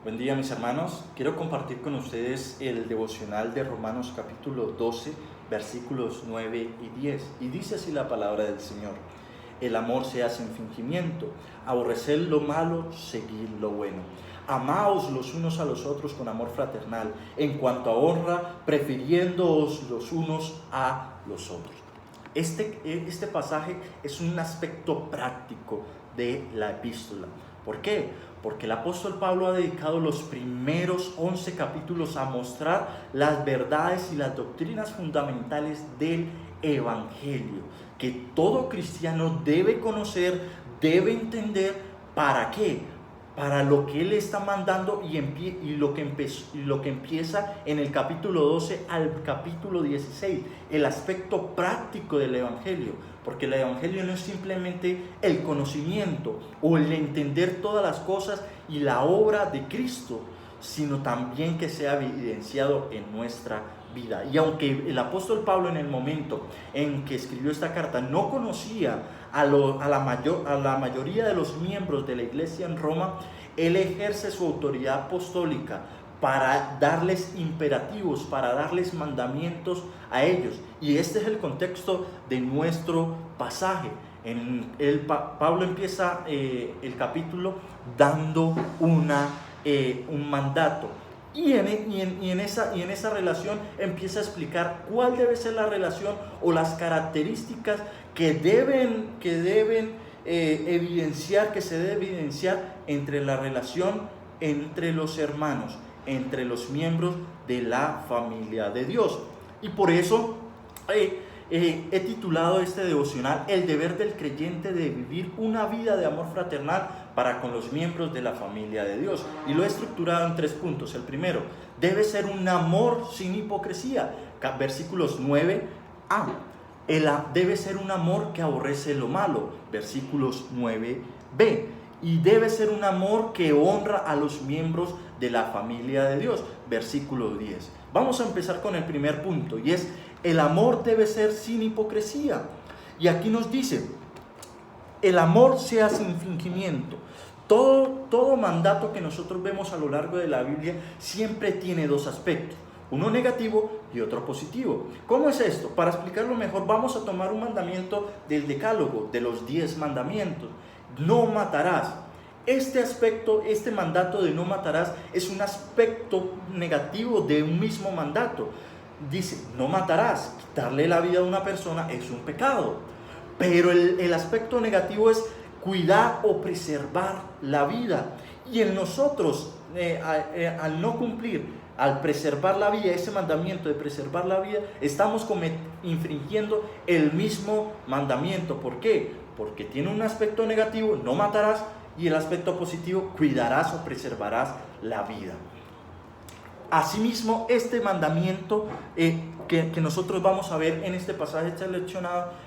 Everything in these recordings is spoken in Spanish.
Buen día, mis hermanos. Quiero compartir con ustedes el devocional de Romanos capítulo 12, versículos 9 y 10. Y dice así la palabra del Señor: el amor se hace sin fingimiento, aborreced lo malo, seguid lo bueno. Amaos los unos a los otros con amor fraternal, en cuanto a honra, prefiriéndoos los unos a los otros. Este pasaje es un aspecto práctico de la epístola. ¿Por qué? Porque el apóstol Pablo ha dedicado los primeros 11 capítulos a mostrar las verdades y las doctrinas fundamentales del Evangelio, que todo cristiano debe conocer, debe entender. ¿Para qué? Para lo que él está mandando y lo que empieza en el capítulo 12 al capítulo 16, el aspecto práctico del Evangelio, porque el Evangelio no es simplemente el conocimiento o el entender todas las cosas y la obra de Cristo, sino también que sea evidenciado en nuestra vida. Y aunque el apóstol Pablo, en el momento en que escribió esta carta, no conocía a la mayoría de los miembros de la iglesia en Roma, él ejerce su autoridad apostólica para darles imperativos, para darles mandamientos a ellos. Y este es el contexto de nuestro pasaje. Pablo empieza el capítulo dando un mandato. Y en esa relación empieza a explicar cuál debe ser la relación o las características que se debe evidenciar entre la relación entre los hermanos, entre los miembros de la familia de Dios. Y por eso he titulado este devocional: el deber del creyente de vivir una vida de amor fraternal para con los miembros de la familia de Dios. Y lo he estructurado en 3 puntos. El primero, debe ser un amor sin hipocresía. Versículos 9a. Debe ser un amor que aborrece lo malo. Versículos 9b. Y debe ser un amor que honra a los miembros de la familia de Dios. Versículo 10. Vamos a empezar con el primer punto, y es: el amor debe ser sin hipocresía. Y aquí nos dice: el amor sea sin fingimiento. Todo mandato que nosotros vemos a lo largo de la Biblia siempre tiene 2 aspectos, uno negativo y otro positivo. ¿Cómo es esto? Para explicarlo mejor, vamos a tomar un mandamiento del Decálogo, de los 10 mandamientos. No matarás. Este mandato de no matarás es un aspecto negativo de un mismo mandato. Dice: no matarás. Quitarle la vida a una persona es un pecado. Pero el aspecto negativo es cuidar o preservar la vida. Y en nosotros, al no cumplir, al preservar la vida, ese mandamiento de preservar la vida, estamos infringiendo el mismo mandamiento. ¿Por qué? Porque tiene un aspecto negativo, no matarás, y el aspecto positivo, cuidarás o preservarás la vida. Asimismo, este mandamiento que nosotros vamos a ver en este pasaje seleccionado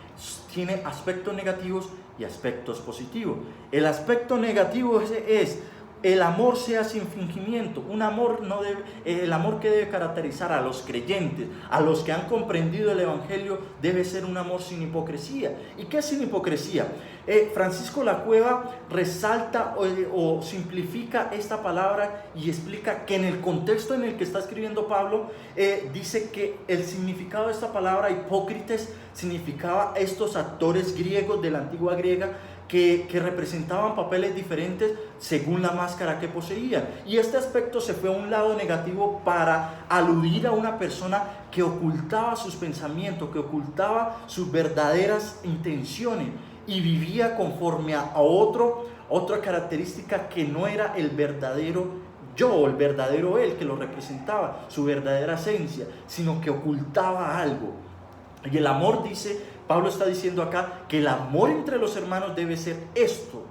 tiene aspectos negativos y aspectos positivos. El aspecto negativo es el amor sea sin fingimiento. El amor que debe caracterizar a los creyentes, a los que han comprendido el Evangelio, debe ser un amor sin hipocresía. ¿Y qué es sin hipocresía? Francisco Lacueva resalta o simplifica esta palabra y explica que en el contexto en el que está escribiendo Pablo, dice que el significado de esta palabra hipócrites significaba estos actores griegos de la antigua griega que representaban papeles diferentes según la máscara que poseían. Y este aspecto se fue a un lado negativo para aludir a una persona que ocultaba sus pensamientos, que ocultaba sus verdaderas intenciones y vivía conforme a otra característica que no era el verdadero yo, el verdadero él que lo representaba, su verdadera esencia, sino que ocultaba algo. Y el amor, Pablo está diciendo acá que el amor entre los hermanos debe ser esto.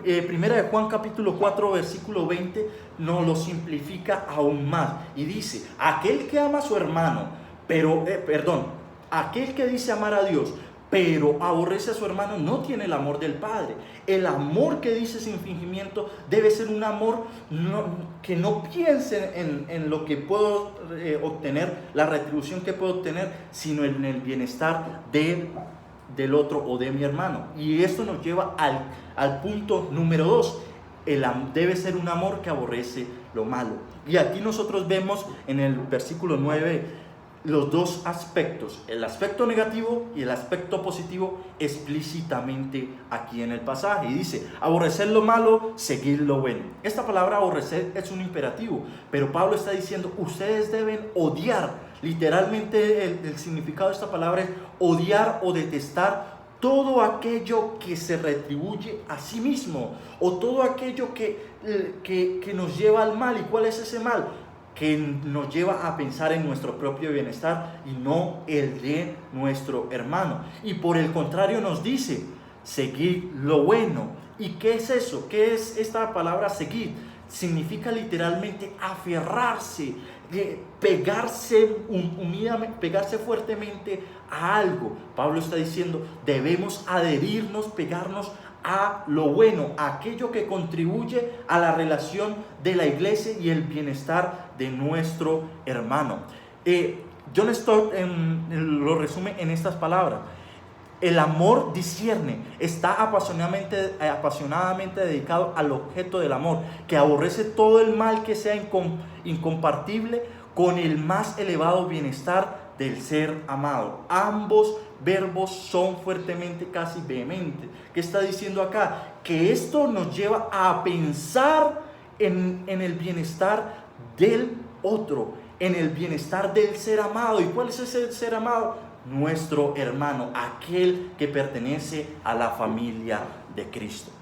Primera de Juan capítulo 4 versículo 20 nos lo simplifica aún más y dice: aquel que ama a su hermano, aquel que dice amar a Dios, pero aborrece a su hermano, no tiene el amor del Padre. El amor que dice sin fingimiento debe ser un amor que no piense en lo que puedo obtener, la retribución que puedo obtener, sino en el bienestar del otro o de mi hermano. Y esto nos lleva al punto número 2. Debe ser un amor que aborrece lo malo. Y aquí nosotros vemos en el versículo 9 los dos aspectos, el aspecto negativo y el aspecto positivo, explícitamente aquí en el pasaje. Y dice, aborrecer lo malo, seguir lo bueno. Esta palabra aborrecer es un imperativo, pero Pablo está diciendo, ustedes deben odiar. Literalmente el significado de esta palabra es odiar o detestar todo aquello que se retribuye a sí mismo, o todo aquello que nos lleva al mal. ¿Y cuál es ese mal? Que nos lleva a pensar en nuestro propio bienestar y no el de nuestro hermano. Y por el contrario nos dice, seguir lo bueno. ¿Y qué es eso? ¿Qué es esta palabra seguir? Significa literalmente aferrarse, pegarse pegarse fuertemente a algo. Pablo está diciendo, debemos adherirnos, pegarnos a lo bueno, a aquello que contribuye a la relación de la iglesia y el bienestar de nuestro hermano. John Stott lo resume en estas palabras: el amor discierne, está apasionadamente dedicado al objeto del amor, que aborrece todo el mal que sea incompatible con el más elevado bienestar del ser amado. Ambos verbos son fuertemente, casi vehementes. ¿Qué está diciendo acá? Que esto nos lleva a pensar en el bienestar del otro, en el bienestar del ser amado. ¿Y cuál es ese ser amado? Nuestro hermano, aquel que pertenece a la familia de Cristo.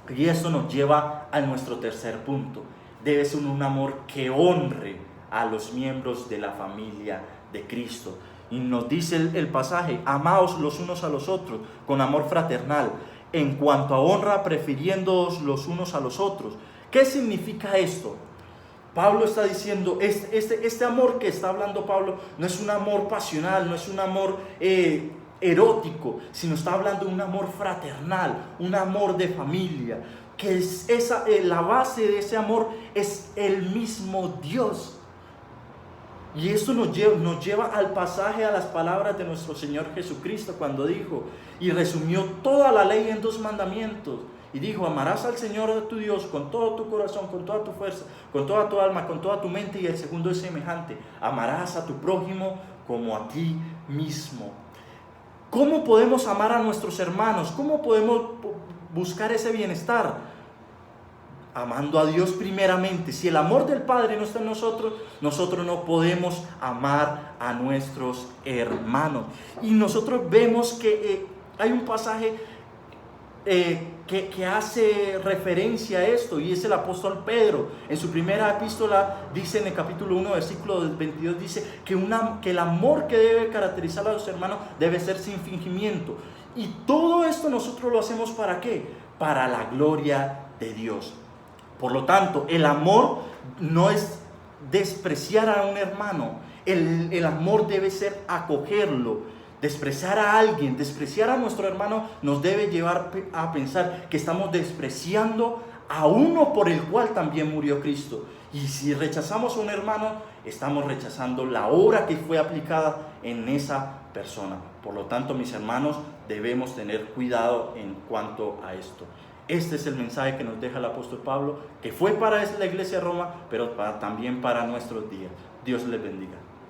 Y esto nos lleva a nuestro tercer punto. Debe ser un amor que honre a los miembros de la familia de Cristo. Y nos dice el pasaje, amaos los unos a los otros con amor fraternal, en cuanto a honra, prefiriéndoos los unos a los otros. ¿Qué significa esto? Pablo está diciendo, este amor que está hablando Pablo no es un amor pasional, no es un amor erótico, sino está hablando de un amor fraternal, un amor de familia, que es la base de ese amor es el mismo Dios. Y esto nos lleva al pasaje, a las palabras de nuestro Señor Jesucristo, cuando dijo y resumió toda la ley en 2 mandamientos. Y dijo, amarás al Señor tu Dios con todo tu corazón, con toda tu fuerza, con toda tu alma, con toda tu mente. Y el segundo es semejante, amarás a tu prójimo como a ti mismo. ¿Cómo podemos amar a nuestros hermanos? ¿Cómo podemos buscar ese bienestar? Amando a Dios primeramente. Si el amor del Padre no está en nosotros, nosotros no podemos amar a nuestros hermanos. Y nosotros vemos que hay un pasaje que hace referencia a esto, y es el apóstol Pedro. En su primera epístola dice, en el capítulo 1, versículo 22, dice que el amor que debe caracterizar a los hermanos debe ser sin fingimiento. Y todo esto nosotros lo hacemos ¿para qué? Para la gloria de Dios. Por lo tanto, el amor no es despreciar a un hermano. El amor debe ser acogerlo. Despreciar a alguien, despreciar a nuestro hermano nos debe llevar a pensar que estamos despreciando a uno por el cual también murió Cristo. Y si rechazamos a un hermano, estamos rechazando la obra que fue aplicada en esa persona. Por lo tanto, mis hermanos, debemos tener cuidado en cuanto a esto. Este es el mensaje que nos deja el apóstol Pablo, que fue para la iglesia de Roma, pero también para nuestros días. Dios les bendiga.